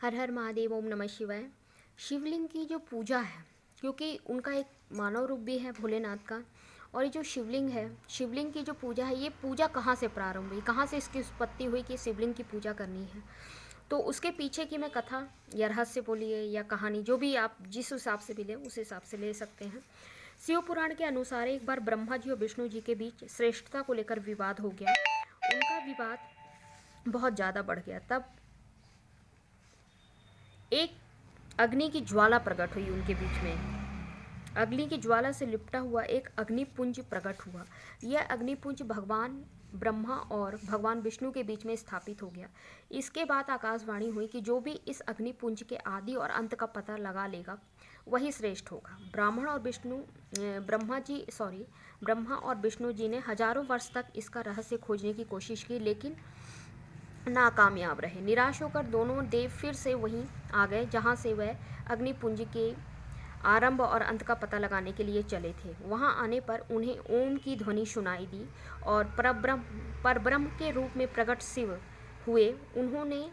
हर हर महादेव, ओम नमः शिवाय। शिवलिंग की जो पूजा है, क्योंकि उनका एक मानव रूप भी है भोलेनाथ का, और ये जो शिवलिंग है, शिवलिंग की जो पूजा है, ये पूजा कहाँ से प्रारंभ हुई, कहाँ से इसकी उत्पत्ति हुई कि शिवलिंग की पूजा करनी है, तो उसके पीछे की मैं कथा या रहस्य बोलिए या कहानी, जो भी आप जिस हिसाब से भी लें उस हिसाब से ले सकते हैं। शिव पुराण के अनुसार एक बार ब्रह्मा जी और विष्णु जी के बीच श्रेष्ठता को लेकर विवाद हो गया। उनका विवाद बहुत ज़्यादा बढ़ गया। तब एक अग्नि की ज्वाला प्रकट हुई उनके बीच में। अग्नि की ज्वाला से लिपटा हुआ एक अग्निपुंज प्रकट हुआ। यह अग्निपुंज भगवान ब्रह्मा और भगवान विष्णु के बीच में स्थापित हो गया। इसके बाद आकाशवाणी हुई कि जो भी इस अग्निपुंज के आदि और अंत का पता लगा लेगा वही श्रेष्ठ होगा। ब्रह्मा और विष्णु जी ने हजारों वर्ष तक इसका रहस्य खोजने की कोशिश की, लेकिन नाकामयाब रहे। निराश होकर दोनों देव फिर से वहीं आ गए जहां से वह अग्निपुंज के आरंभ और अंत का पता लगाने के लिए चले थे। वहां आने पर उन्हें ओम की ध्वनि सुनाई दी और परब्रह्म के रूप में प्रकट शिव हुए। उन्होंने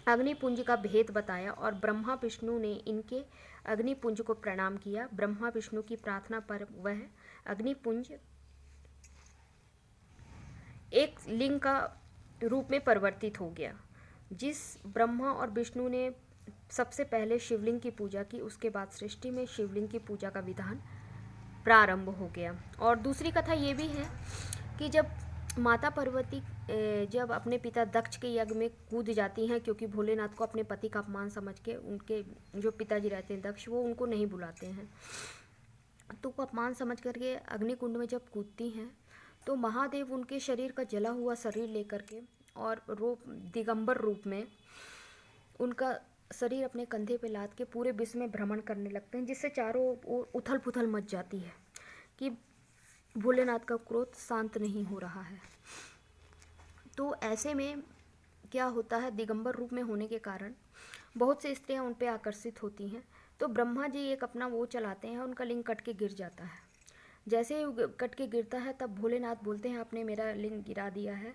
अग्निपुंज का भेद बताया और ब्रह्मा विष्णु ने इनके अग्निपुंज को प्रणाम किया। ब्रह्मा विष्णु की प्रार्थना पर वह अग्निपुंज एक लिंग का रूप में परिवर्तित हो गया। जिस ब्रह्मा और विष्णु ने सबसे पहले शिवलिंग की पूजा की, उसके बाद सृष्टि में शिवलिंग की पूजा का विधान प्रारंभ हो गया। और दूसरी कथा ये भी है कि जब माता पार्वती जब अपने पिता दक्ष के यज्ञ में कूद जाती हैं, क्योंकि भोलेनाथ को अपने पति का अपमान समझ के उनके जो पिताजी रहते हैं दक्ष, वो उनको नहीं बुलाते हैं, तो वो अपमान समझ करके अग्निकुंड में जब कूदती हैं तो महादेव उनके शरीर का जला हुआ शरीर लेकर के और दिगंबर रूप में उनका शरीर अपने कंधे पे लाद के पूरे विश्व में भ्रमण करने लगते हैं, जिससे चारों ओर उथल पुथल मच जाती है कि भोलेनाथ का क्रोध शांत नहीं हो रहा है। तो ऐसे में क्या होता है, दिगंबर रूप में होने के कारण बहुत सी स्त्रियां उन पे आकर्षित होती हैं। तो ब्रह्मा जी एक अपना वो चलाते हैं, उनका लिंग कट के गिर जाता है। जैसे ही कट के गिरता है तब भोलेनाथ बोलते हैं आपने मेरा लिंग गिरा दिया है,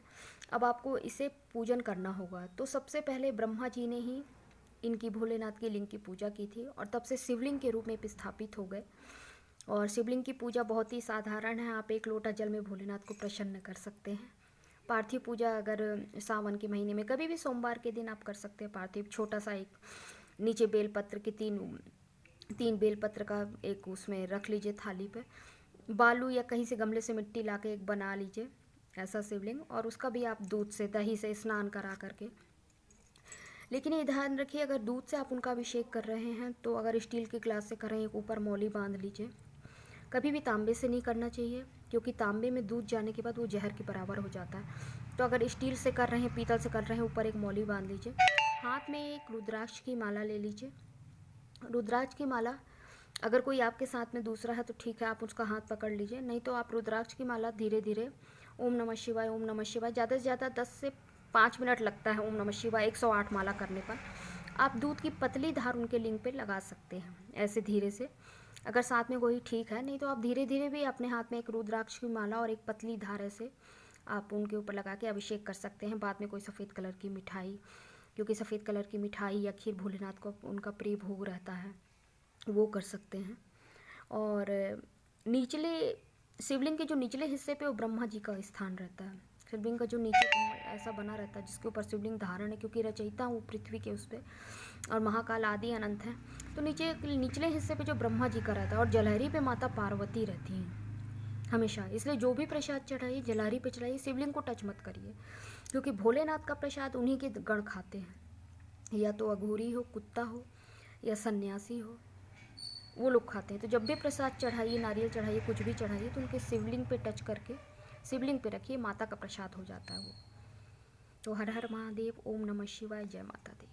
अब आपको इसे पूजन करना होगा। तो सबसे पहले ब्रह्मा जी ने ही इनकी भोलेनाथ की लिंग की पूजा की थी और तब से शिवलिंग के रूप में स्थापित हो गए। और शिवलिंग की पूजा बहुत ही साधारण है। आप एक लोटा जल में भोलेनाथ को प्रसन्न कर सकते हैं। पार्थिव पूजा अगर सावन के महीने में कभी भी सोमवार के दिन आप कर सकते हैं। पार्थिव छोटा सा एक नीचे बेलपत्र की तीन बेलपत्र का एक उसमें रख लीजिए थाली पे, बालू या कहीं से गमले से मिट्टी ला के एक बना लीजिए ऐसा शिवलिंग, और उसका भी आप दूध से दही से स्नान करा करके। लेकिन ये ध्यान रखिए, अगर दूध से आप उनका अभिषेक कर रहे हैं तो अगर स्टील के ग्लास से कर रहे हैं, एक ऊपर मौली बांध लीजिए। कभी भी तांबे से नहीं करना चाहिए, क्योंकि तांबे में दूध जाने के बाद वो जहर के बराबर हो जाता है। तो अगर स्टील से कर रहे हैं, पीतल से कर रहे हैं, ऊपर एक मौली बांध लीजिए। हाथ में एक रुद्राक्ष की माला ले लीजिए। रुद्राक्ष की माला अगर कोई आपके साथ में दूसरा है तो ठीक है, आप उसका हाथ पकड़ लीजिए, नहीं तो आप रुद्राक्ष की माला धीरे धीरे ओम नमः शिवाय, ओम नमः शिवाय, ज़्यादा से ज़्यादा 10 से 5 मिनट लगता है ओम नमः शिवाय 108 माला करने पर। आप दूध की पतली धार उनके लिंग पे लगा सकते हैं ऐसे धीरे से, अगर साथ में कोई ठीक है, नहीं तो आप धीरे धीरे भी अपने हाथ में एक रुद्राक्ष की माला और एक पतली धार ऐसे आप उनके ऊपर लगा के अभिषेक कर सकते हैं। बाद में कोई सफ़ेद कलर की मिठाई, क्योंकि सफ़ेद कलर की मिठाई या खीर भोलेनाथ को उनका प्रिय भोग रहता है, वो कर सकते हैं। और निचले शिवलिंग के जो निचले हिस्से पे वो ब्रह्मा जी का स्थान रहता है। शिवलिंग का जो नीचे ऐसा बना रहता है जिसके ऊपर शिवलिंग धारण है, क्योंकि रचयिता वो पृथ्वी के उस पर और महाकाल आदि अनंत है। तो निचले हिस्से पे जो ब्रह्मा जी का रहता है और जलहरी पे माता पार्वती रहती हैं हमेशा। इसलिए जो भी प्रसाद चढ़ाइए जलहरी पे चढ़ाइए, शिवलिंग को टच मत करिए, क्योंकि भोलेनाथ का प्रसाद उन्हीं के गण खाते हैं, या तो अघोरी हो, कुत्ता हो या सन्यासी हो, वो लोग खाते हैं। तो जब भी प्रसाद चढ़ाइए, नारियल चढ़ाइए, कुछ भी चढ़ाइए, तो उनके शिवलिंग पे टच करके शिवलिंग पे रखिए, माता का प्रसाद हो जाता है वो। तो हर हर महादेव, ओम नमः शिवाय, जय माता दी।